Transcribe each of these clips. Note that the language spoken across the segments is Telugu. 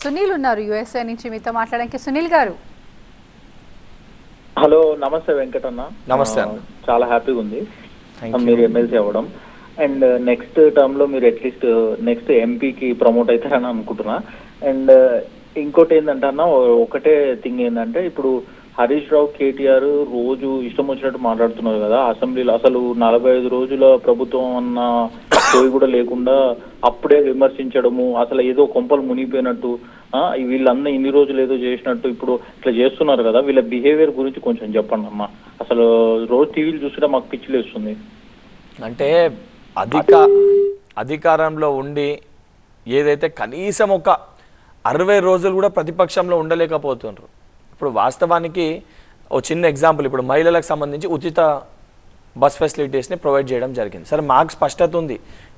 సునీల్ ఉన్నారు యుఎస్ఏ నుంచి మీతో మాట్లాడడానికి. సునీల్ గారు హలో, నమస్తే వెంకటన్న. నమస్తే. చాలా హ్యాపీగా ఉంది మీరు ఎమ్మెల్సీ అవ్వడం. అండ్ నెక్స్ట్ టర్మ్ లో మీరు అట్లీస్ట్ నెక్స్ట్ ఎంపీకి ప్రమోట్ అవుతారని అనుకుంటున్నా. అండ్ ఇంకోటి ఏంటంటే అన్న, ఒకటే థింగ్ ఏంటంటే, ఇప్పుడు హరీష్ రావు, కేటీఆర్ రోజు ఇష్టం వచ్చినట్టు మాట్లాడుతున్నారు కదా అసెంబ్లీలో. అసలు 45 రోజుల ప్రభుత్వం అన్న సోయి కూడా లేకుండా అప్పుడే విమర్శించడము, అసలు ఏదో కొంపలు మునిగిపోయినట్టు, వీళ్ళందరూ ఇన్ని రోజులు ఏదో చేసినట్టు ఇప్పుడు ఇట్లా చేస్తున్నారు కదా. వీళ్ళ బిహేవియర్ గురించి కొంచెం చెప్పండి అమ్మా. అసలు రోజు టీవీలు చూస్తుంటే మాకు పిచ్చిలేస్తుంది. అంటే అధికారంలో ఉండి ఏదైతే కనీసం ఒక 60 రోజులు కూడా ప్రతిపక్షంలో ఉండలేకపోతున్నారు. ఇప్పుడు వాస్తవానికి ఓ చిన్న ఎగ్జాంపుల్, ఇప్పుడు మహిళలకు సంబంధించి ఉచిత బస్ ఫెసిలిటీస్ని ప్రొవైడ్ చేయడం జరిగింది. సరే, మాకు స్పష్టత ఉంది,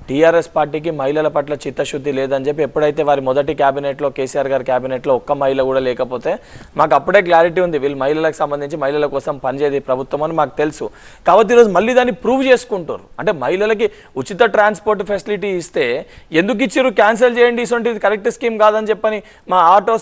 టీఆర్ఎస్ పార్టీకి మహిళల పట్ల చిత్తశుద్ధి లేదని చెప్పి ఎప్పుడైతే వారి మొదటి క్యాబినెట్లో, కేసీఆర్ గారి క్యాబినెట్లో ఒక్క మహిళ కూడా లేకపోతే మాకు అప్పుడే క్లారిటీ ఉంది, వీళ్ళు మహిళలకు సంబంధించి మహిళల కోసం పనిచేది ప్రభుత్వం అని మాకు తెలుసు. కాబట్టి ఈరోజు మళ్ళీ దాన్ని ప్రూవ్ చేసుకుంటారు. అంటే మహిళలకి ఉచిత ట్రాన్స్పోర్ట్ ఫెసిలిటీ ఇస్తే ఎందుకు ఇచ్చారు, క్యాన్సిల్ చేయండి, ఇటువంటిది కరెక్ట్ స్కీమ్ కాదని చెప్పని మా ఆటో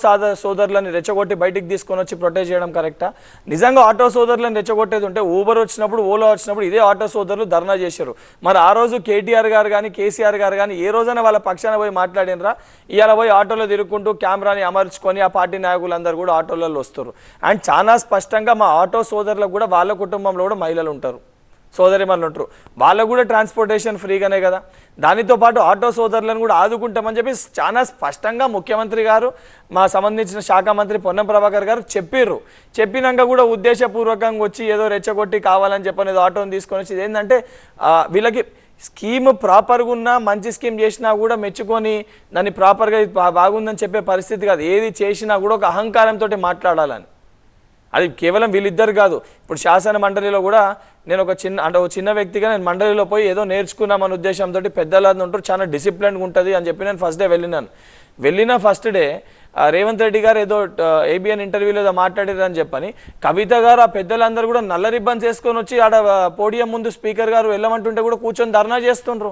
సోదరులని రెచ్చగొట్టి బయటికి తీసుకొని వచ్చి ప్రొటెక్ట్ చేయడం కరెక్టా? నిజంగా ఆటో సోదరులను రెచ్చగొట్టేది ఉంటే ఊబర్ వచ్చినప్పుడు, ఓలా వచ్చినప్పుడు ఇదే ఆటో సోదరులు ధర్నా చేశారు. మరి ఆ రోజు కేటీఆర్ గారు కానీ, కేసీఆర్ గారు కానీ ఏ రోజైనా వాళ్ళ పక్షాన పోయి మాట్లాడినరా? ఇవాళ పోయి ఆటోలో తిరుగుకుంటూ కెమెరాని అమర్చుకొని ఆ పార్టీ నాయకులందరూ కూడా ఆటోలలో వస్తారు. అండ్ చాలా స్పష్టంగా మా ఆటో సోదరులకు కూడా వాళ్ళ కుటుంబంలో కూడా మహిళలు ఉంటారు, సోదరిమణులు ఉంటారు, వాళ్ళకు కూడా ట్రాన్స్పోర్టేషన్ ఫ్రీగానే కదా. దానితో పాటు ఆటో సోదరులను కూడా ఆదుకుంటామని చెప్పి చాలా స్పష్టంగా ముఖ్యమంత్రి గారు, మా సంబంధించిన శాఖ మంత్రి పొన్నం ప్రభాకర్ గారు చెప్పారు. చెప్పినాక కూడా ఉద్దేశపూర్వకంగా వచ్చి ఏదో రెచ్చగొట్టి కావాలని చెప్పని ఏదో ఆటోని తీసుకొని వచ్చి ఏంటంటే వీళ్ళకి స్కీమ్ ప్రాపర్గా ఉన్నా, మంచి స్కీమ్ చేసినా కూడా మెచ్చుకొని దాన్ని ప్రాపర్గా బాగుందని చెప్పే పరిస్థితి కాదు. ఏది చేసినా కూడా ఒక అహంకారంతో మాట్లాడాలని. అది కేవలం వీళ్ళిద్దరు కాదు, ఇప్పుడు శాసన మండలిలో కూడా నేను ఒక చిన్న వ్యక్తిగా నేను మండలిలో పోయి ఏదో నేర్చుకున్నామన్న ఉద్దేశంతో పెద్దలందరూ ఉంటారు, చాలా డిసిప్లిన్గా ఉంటుంది అని చెప్పి నేను ఫస్ట్ డే వెళ్ళిన ఫస్ట్ డే రేవంత్ రెడ్డి గారు ఏదో ఏబిఎన్ ఇంటర్వ్యూలో ఏదో మాట్లాడారని చెప్పని కవిత గారు, ఆ పెద్దలందరూ కూడా నల్ల రిబ్బన్స్ వేసుకొని వచ్చి ఆడ పోడియం ముందు స్పీకర్ గారు వెళ్ళమంటుంటే కూడా కూర్చొని ధర్నా చేస్తుండ్రు.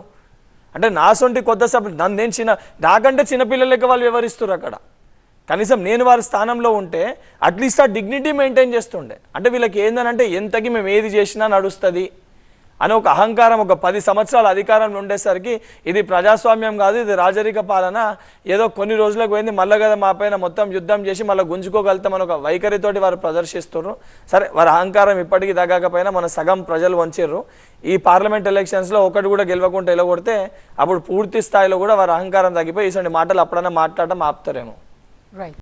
అంటే నా సొంటి కొత్త సభ్యులు నాకంటే చిన్నపిల్లలకి వాళ్ళు వివరిస్తారు అక్కడ. కనీసం నేను వారి స్థానంలో ఉంటే అట్లీస్ట్ ఆ డిగ్నిటీ మెయింటైన్ చేస్తుండే. అంటే వీళ్ళకి ఏందనంటే ఎంతకి మేము ఏది చేసినా నడుస్తుంది అని ఒక అహంకారం. ఒక 10 సంవత్సరాల అధికారంలో ఉండేసరికి ఇది ప్రజాస్వామ్యం కాదు, ఇది రాజరిక పాలన, ఏదో కొన్ని రోజులకు పోయింది మళ్ళీ కదా మా పైన మొత్తం యుద్ధం చేసి మళ్ళీ గుంజుకోగలుగుతామని ఒక వైఖరితోటి వారు ప్రదర్శిస్తున్నారు. సరే, వారి అహంకారం ఇప్పటికీ తగ్గకపోయినా మన సగం ప్రజలు వంచారు. ఈ పార్లమెంట్ ఎలక్షన్స్లో ఒకటి కూడా గెలవకుండా ఎలగొడితే అప్పుడు పూర్తి స్థాయిలో కూడా వారి అహంకారం తగ్గిపోయి ఇటువంటి మాటలు అప్పుడన్నా మాట్లాడటం ఆపుతారేమో. రైట్.